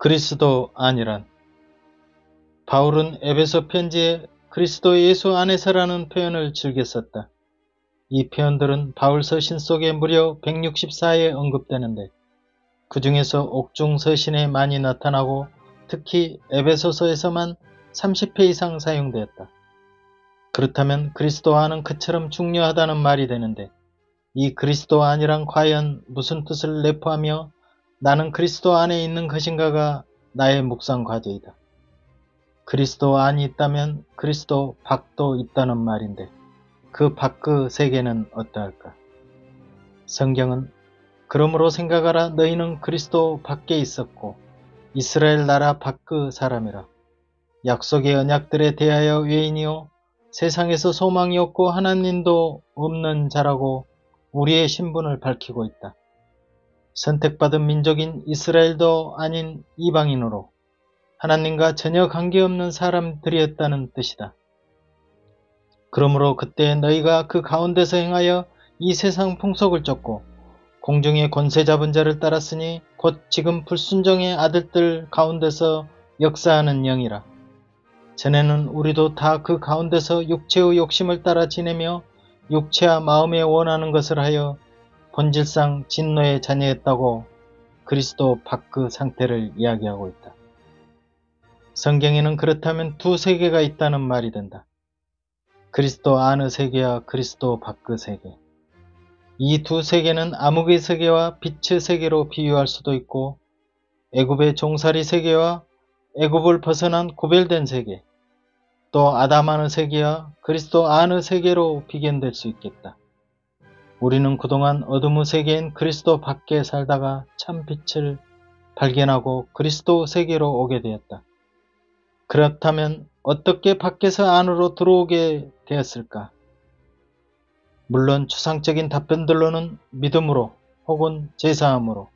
그리스도 안이란. 바울은 에베소 편지에 그리스도 예수 안에서라는 표현을 즐겨 썼다. 이 표현들은 바울 서신 속에 무려 164에 언급되는데 그 중에서 옥중 서신에 많이 나타나고 특히 에베소서에서만 30회 이상 사용되었다. 그렇다면 그리스도 안은 그처럼 중요하다는 말이 되는데 이 그리스도 안이란 과연 무슨 뜻을 내포하며 나는 그리스도 안에 있는 것인가가 나의 묵상 과제이다. 그리스도 안이 있다면 그리스도 밖도 있다는 말인데 그 밖의 세계는 어떠할까? 성경은 그러므로 생각하라 너희는 그리스도 밖에 있었고 이스라엘 나라 밖의 사람이라. 약속의 언약들에 대하여 외인이요 세상에서 소망이 없고 하나님도 없는 자라고 우리의 신분을 밝히고 있다. 선택받은 민족인 이스라엘도 아닌 이방인으로 하나님과 전혀 관계없는 사람들이었다는 뜻이다. 그러므로 그때 너희가 그 가운데서 행하여 이 세상 풍속을 쫓고 공중의 권세 잡은 자를 따랐으니 곧 지금 불순종의 아들들 가운데서 역사하는 영이라. 전에는 우리도 다 그 가운데서 육체의 욕심을 따라 지내며 육체와 마음에 원하는 것을 하여 본질상 진노의 자녀였다고 그리스도 밖의 상태를 이야기하고 있다. 성경에는 그렇다면 두 세계가 있다는 말이 된다. 그리스도 안의 세계와 그리스도 밖의 세계. 이 두 세계는 암흑의 세계와 빛의 세계로 비유할 수도 있고 애굽의 종살이 세계와 애굽을 벗어난 구별된 세계, 또 아담안의 세계와 그리스도 안의 세계로 비견될 수 있겠다. 우리는 그동안 어둠의 세계인 그리스도 밖에 살다가 참 빛을 발견하고 그리스도 세계로 오게 되었다. 그렇다면 어떻게 밖에서 안으로 들어오게 되었을까? 물론 추상적인 답변들로는 믿음으로 혹은 제사함으로,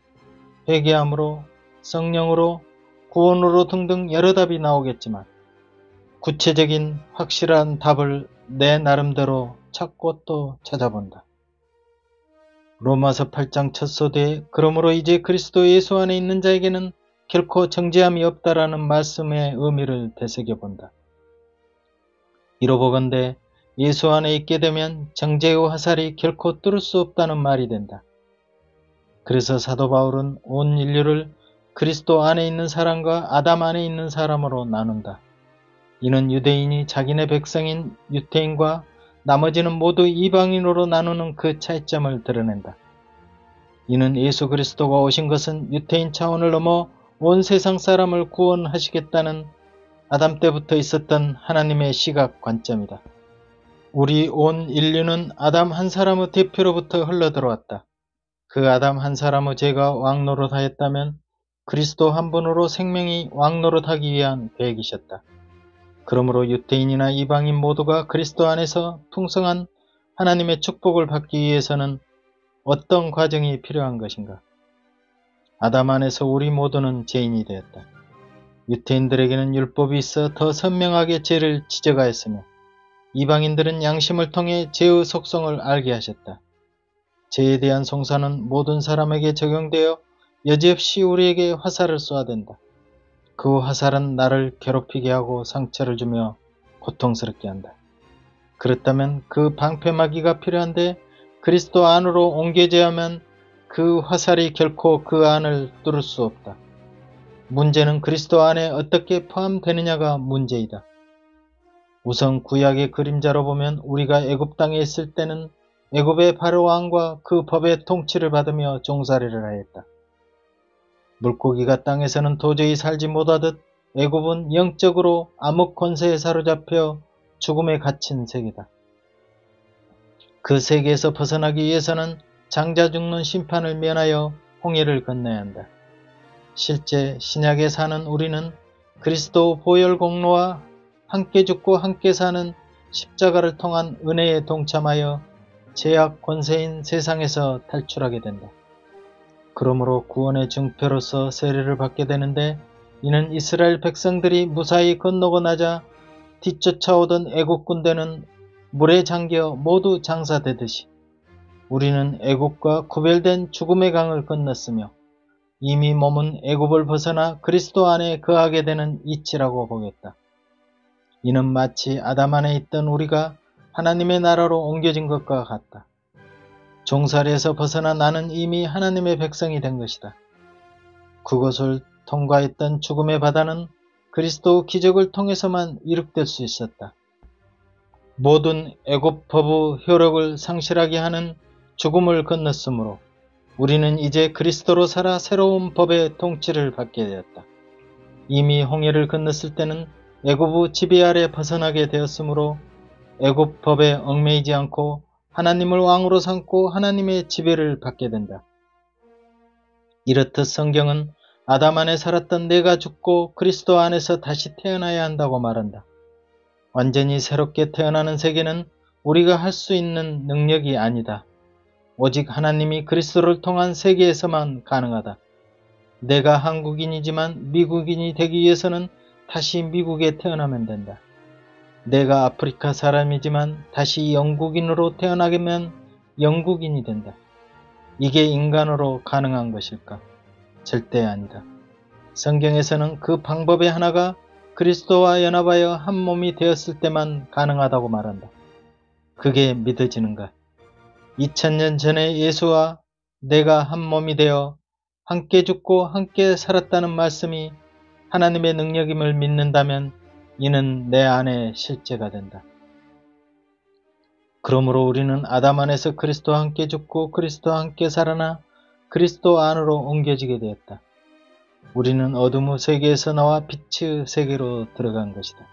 회개함으로, 성령으로, 구원으로 등등 여러 답이 나오겠지만 구체적인 확실한 답을 내 나름대로 찾고 또 찾아본다. 로마서 8장 첫 소대에 그러므로 이제 그리스도 예수 안에 있는 자에게는 결코 정죄함이 없다라는 말씀의 의미를 되새겨본다. 이로보건대 예수 안에 있게 되면 정죄의 화살이 결코 뚫을 수 없다는 말이 된다. 그래서 사도 바울은 온 인류를 그리스도 안에 있는 사람과 아담 안에 있는 사람으로 나눈다. 이는 유대인이 자기네 백성인 유태인과 나머지는 모두 이방인으로 나누는 그 차이점을 드러낸다. 이는 예수 그리스도가 오신 것은 유태인 차원을 넘어 온 세상 사람을 구원하시겠다는 아담 때부터 있었던 하나님의 시각 관점이다. 우리 온 인류는 아담 한 사람의 대표로부터 흘러들어왔다. 그 아담 한 사람의 죄가 왕노릇하였다면 그리스도 한 분으로 생명이 왕노릇하기 위한 계획이셨다. 그러므로 유태인이나 이방인 모두가 그리스도 안에서 풍성한 하나님의 축복을 받기 위해서는 어떤 과정이 필요한 것인가? 아담 안에서 우리 모두는 죄인이 되었다. 유태인들에게는 율법이 있어 더 선명하게 죄를 지적하였으며 이방인들은 양심을 통해 죄의 속성을 알게 하셨다. 죄에 대한 송사는 모든 사람에게 적용되어 여지없이 우리에게 화살을 쏘아댄다. 그 화살은 나를 괴롭히게 하고 상처를 주며 고통스럽게 한다. 그렇다면 그 방패막이가 필요한데 그리스도 안으로 옮겨져야 하면 그 화살이 결코 그 안을 뚫을 수 없다. 문제는 그리스도 안에 어떻게 포함되느냐가 문제이다. 우선 구약의 그림자로 보면 우리가 애굽 땅에 있을 때는 애굽의 바로 왕과 그 법의 통치를 받으며 종살이를 하였다. 물고기가 땅에서는 도저히 살지 못하듯 애굽은 영적으로 암흑 권세에 사로잡혀 죽음에 갇힌 세계다. 그 세계에서 벗어나기 위해서는 장자 죽는 심판을 면하여 홍해를 건너야 한다. 실제 신약에 사는 우리는 그리스도 보혈 공로와 함께 죽고 함께 사는 십자가를 통한 은혜에 동참하여 죄악 권세인 세상에서 탈출하게 된다. 그러므로 구원의 증표로서 세례를 받게 되는데 이는 이스라엘 백성들이 무사히 건너고 나자 뒤쫓아오던 애국 군대는 물에 잠겨 모두 장사되듯이 우리는 애국과 구별된 죽음의 강을 건넜으며 이미 몸은 애굽을 벗어나 그리스도 안에 거하게 되는 이치라고 보겠다. 이는 마치 아담 안에 있던 우리가 하나님의 나라로 옮겨진 것과 같다. 종살이에서 벗어나 나는 이미 하나님의 백성이 된 것이다. 그것을 통과했던 죽음의 바다는 그리스도 기적을 통해서만 이룩될 수 있었다. 모든 애굽 법의 효력을 상실하게 하는 죽음을 건넜으므로 우리는 이제 그리스도로 살아 새로운 법의 통치를 받게 되었다. 이미 홍해를 건넜을 때는 애굽의 지배 아래 벗어나게 되었으므로 애굽 법에 얽매이지 않고 하나님을 왕으로 삼고 하나님의 지배를 받게 된다. 이렇듯 성경은 아담 안에 살았던 내가 죽고 그리스도 안에서 다시 태어나야 한다고 말한다. 완전히 새롭게 태어나는 세계는 우리가 할 수 있는 능력이 아니다. 오직 하나님이 그리스도를 통한 세계에서만 가능하다. 내가 한국인이지만 미국인이 되기 위해서는 다시 미국에 태어나면 된다. 내가 아프리카 사람이지만 다시 영국인으로 태어나면 영국인이 된다. 이게 인간으로 가능한 것일까? 절대 아니다. 성경에서는 그 방법의 하나가 그리스도와 연합하여 한 몸이 되었을 때만 가능하다고 말한다. 그게 믿어지는가? 2000년 전에 예수와 내가 한 몸이 되어 함께 죽고 함께 살았다는 말씀이 하나님의 능력임을 믿는다면 이는 내 안에 실제가 된다. 그러므로 우리는 아담 안에서 그리스도와 함께 죽고 그리스도와 함께 살아나 그리스도 안으로 옮겨지게 되었다. 우리는 어둠의 세계에서 나와 빛의 세계로 들어간 것이다.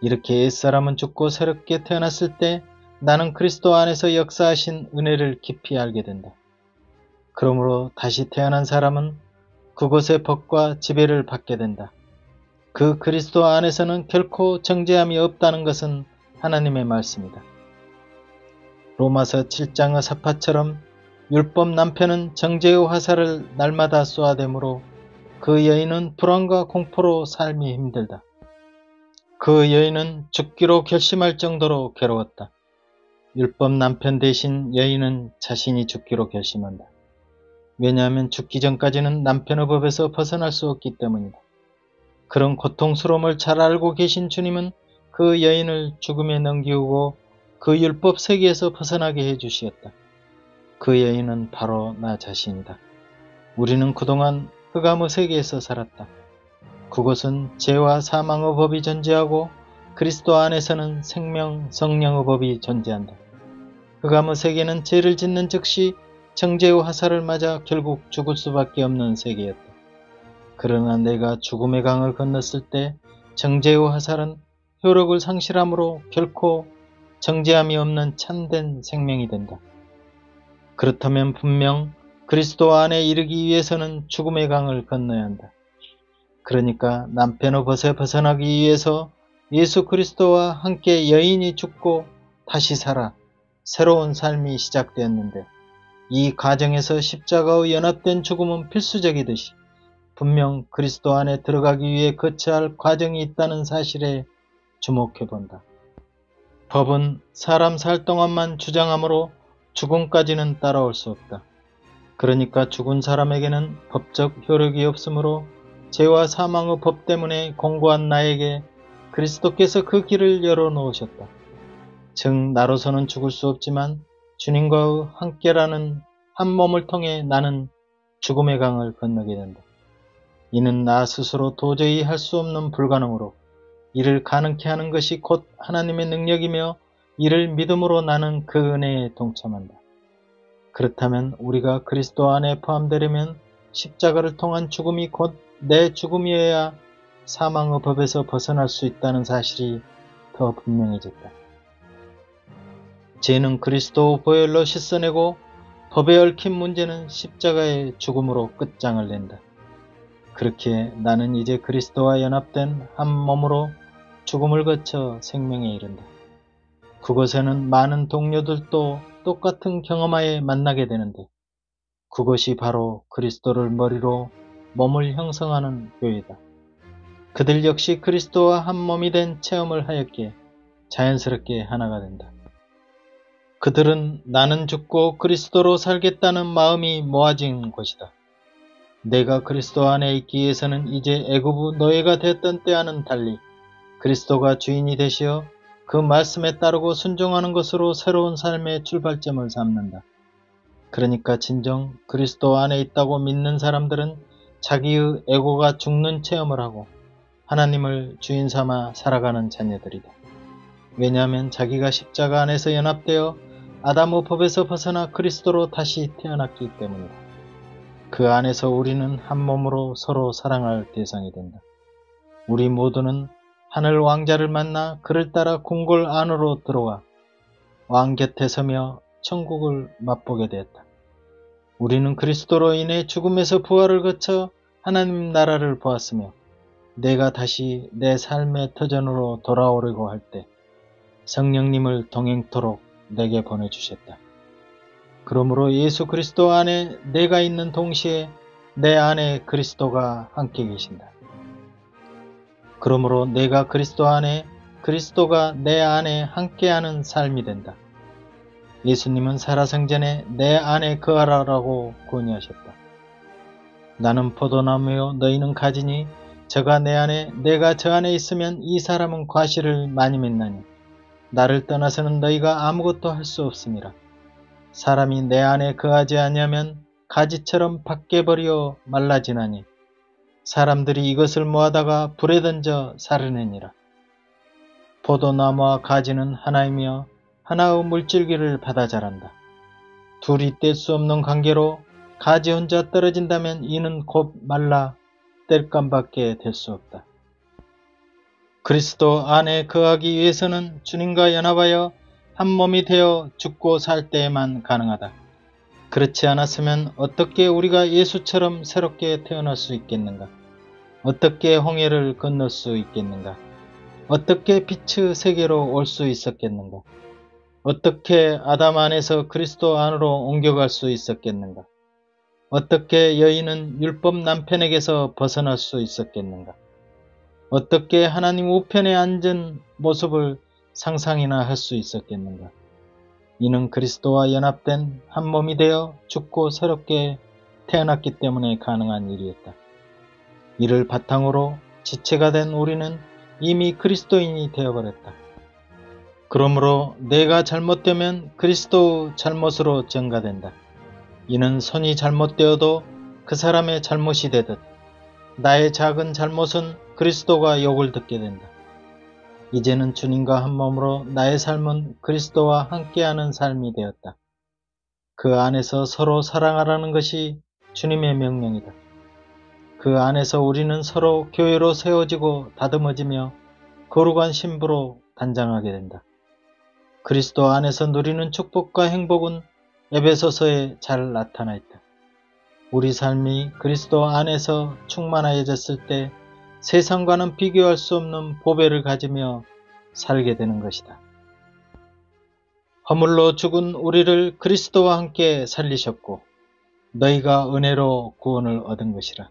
이렇게 옛사람은 죽고 새롭게 태어났을 때 나는 그리스도 안에서 역사하신 은혜를 깊이 알게 된다. 그러므로 다시 태어난 사람은 그곳의 법과 지배를 받게 된다. 그 그리스도 안에서는 결코 정죄함이 없다는 것은 하나님의 말씀이다. 로마서 7장의 사파처럼 율법 남편은 정죄의 화살을 날마다 쏘아대므로 그 여인은 불안과 공포로 삶이 힘들다. 그 여인은 죽기로 결심할 정도로 괴로웠다. 율법 남편 대신 여인은 자신이 죽기로 결심한다. 왜냐하면 죽기 전까지는 남편의 법에서 벗어날 수 없기 때문이다. 그런 고통스러움을 잘 알고 계신 주님은 그 여인을 죽음에 넘기우고 그 율법 세계에서 벗어나게 해주시었다. 그 여인은 바로 나 자신이다. 우리는 그동안 흑암의 세계에서 살았다. 그곳은 죄와 사망의 법이 존재하고 그리스도 안에서는 생명, 성령의 법이 존재한다. 흑암의 세계는 죄를 짓는 즉시 정죄의 화살을 맞아 결국 죽을 수밖에 없는 세계였다. 그러나 내가 죽음의 강을 건넜을 때 정죄의 화살은 효력을 상실함으로 결코 정죄함이 없는 참된 생명이 된다. 그렇다면 분명 그리스도 안에 이르기 위해서는 죽음의 강을 건너야 한다. 그러니까 남편의 벗에 벗어나기 위해서 예수 그리스도와 함께 여인이 죽고 다시 살아 새로운 삶이 시작되었는데 이 과정에서 십자가의 연합된 죽음은 필수적이듯이 분명 그리스도 안에 들어가기 위해 거쳐야 할 과정이 있다는 사실에 주목해 본다. 법은 사람 살 동안만 주장하므로 죽음까지는 따라올 수 없다. 그러니까 죽은 사람에게는 법적 효력이 없으므로 죄와 사망의 법 때문에 공고한 나에게 그리스도께서 그 길을 열어놓으셨다. 즉 나로서는 죽을 수 없지만 주님과 함께라는 한 몸을 통해 나는 죽음의 강을 건너게 된다. 이는 나 스스로 도저히 할 수 없는 불가능으로 이를 가능케 하는 것이 곧 하나님의 능력이며 이를 믿음으로 나는 그 은혜에 동참한다. 그렇다면 우리가 그리스도 안에 포함되려면 십자가를 통한 죽음이 곧 내 죽음이어야 사망의 법에서 벗어날 수 있다는 사실이 더 분명해졌다. 죄는 그리스도 보혈로 씻어내고 법에 얽힌 문제는 십자가의 죽음으로 끝장을 낸다. 그렇게 나는 이제 그리스도와 연합된 한 몸으로 죽음을 거쳐 생명에 이른다. 그곳에는 많은 동료들도 똑같은 경험하에 만나게 되는데 그것이 바로 그리스도를 머리로 몸을 형성하는 교회다. 그들 역시 그리스도와 한 몸이 된 체험을 하였기에 자연스럽게 하나가 된다. 그들은 나는 죽고 그리스도로 살겠다는 마음이 모아진 것이다. 내가 그리스도 안에 있기 위해서는 이제 애굽의 노예가 되었던 때와는 달리 그리스도가 주인이 되시어 그 말씀에 따르고 순종하는 것으로 새로운 삶의 출발점을 삼는다. 그러니까 진정 그리스도 안에 있다고 믿는 사람들은 자기의 에고가 죽는 체험을 하고 하나님을 주인 삼아 살아가는 자녀들이다. 왜냐하면 자기가 십자가 안에서 연합되어 아담의 법에서 벗어나 그리스도로 다시 태어났기 때문이다. 그 안에서 우리는 한 몸으로 서로 사랑할 대상이 된다. 우리 모두는 하늘 왕자를 만나 그를 따라 궁궐 안으로 들어와 왕 곁에 서며 천국을 맛보게 되었다. 우리는 그리스도로 인해 죽음에서 부활을 거쳐 하나님 나라를 보았으며 내가 다시 내 삶의 터전으로 돌아오려고 할 때 성령님을 동행토록 내게 보내주셨다. 그러므로 예수 그리스도 안에 내가 있는 동시에 내 안에 그리스도가 함께 계신다. 그러므로 내가 그리스도 안에 그리스도가 내 안에 함께하는 삶이 된다. 예수님은 살아생전에 내 안에 거하라고 권유하셨다. 나는 포도나무요 너희는 가지니 저가 내 안에 내가 저 안에 있으면 이 사람은 과실을 많이 맺나니 나를 떠나서는 너희가 아무것도 할 수 없음이라. 사람이 내 안에 거하지 아니하면 가지처럼 밖에 버려 말라지나니 사람들이 이것을 모아다가 불에 던져 사르느니라. 포도나무와 가지는 하나이며 하나의 물줄기를 받아 자란다. 둘이 뗄 수 없는 관계로 가지 혼자 떨어진다면 이는 곧 말라 뗄감밖에 될 수 없다. 그리스도 안에 거하기 위해서는 주님과 연합하여 한 몸이 되어 죽고 살 때에만 가능하다. 그렇지 않았으면 어떻게 우리가 예수처럼 새롭게 태어날 수 있겠는가? 어떻게 홍해를 건널 수 있겠는가? 어떻게 빛의 세계로 올 수 있었겠는가? 어떻게 아담 안에서 그리스도 안으로 옮겨갈 수 있었겠는가? 어떻게 여인은 율법 남편에게서 벗어날 수 있었겠는가? 어떻게 하나님 우편에 앉은 모습을 상상이나 할 수 있었겠는가? 이는 그리스도와 연합된 한 몸이 되어 죽고 새롭게 태어났기 때문에 가능한 일이었다. 이를 바탕으로 지체가 된 우리는 이미 그리스도인이 되어버렸다. 그러므로 내가 잘못되면 그리스도의 잘못으로 전가된다. 이는 손이 잘못되어도 그 사람의 잘못이 되듯 나의 작은 잘못은 그리스도가 욕을 듣게 된다. 이제는 주님과 한 몸으로 나의 삶은 그리스도와 함께하는 삶이 되었다. 그 안에서 서로 사랑하라는 것이 주님의 명령이다. 그 안에서 우리는 서로 교회로 세워지고 다듬어지며 거룩한 신부로 단장하게 된다. 그리스도 안에서 누리는 축복과 행복은 에베소서에 잘 나타나 있다. 우리 삶이 그리스도 안에서 충만해졌을 때 세상과는 비교할 수 없는 보배를 가지며 살게 되는 것이다. 허물로 죽은 우리를 그리스도와 함께 살리셨고 너희가 은혜로 구원을 얻은 것이라.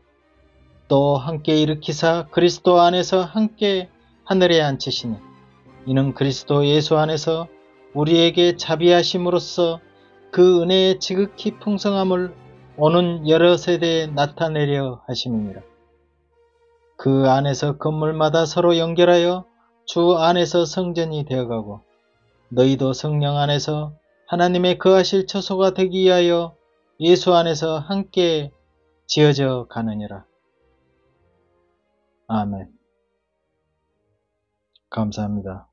또 함께 일으키사 그리스도 안에서 함께 하늘에 앉히시니 이는 그리스도 예수 안에서 우리에게 자비하심으로써 그 은혜의 지극히 풍성함을 오는 여러 세대에 나타내려 하심이니라. 그 안에서 건물마다 서로 연결하여 주 안에서 성전이 되어가고 너희도 성령 안에서 하나님의 거하실 처소가 되기 위하여 예수 안에서 함께 지어져 가느니라. 아멘. 감사합니다.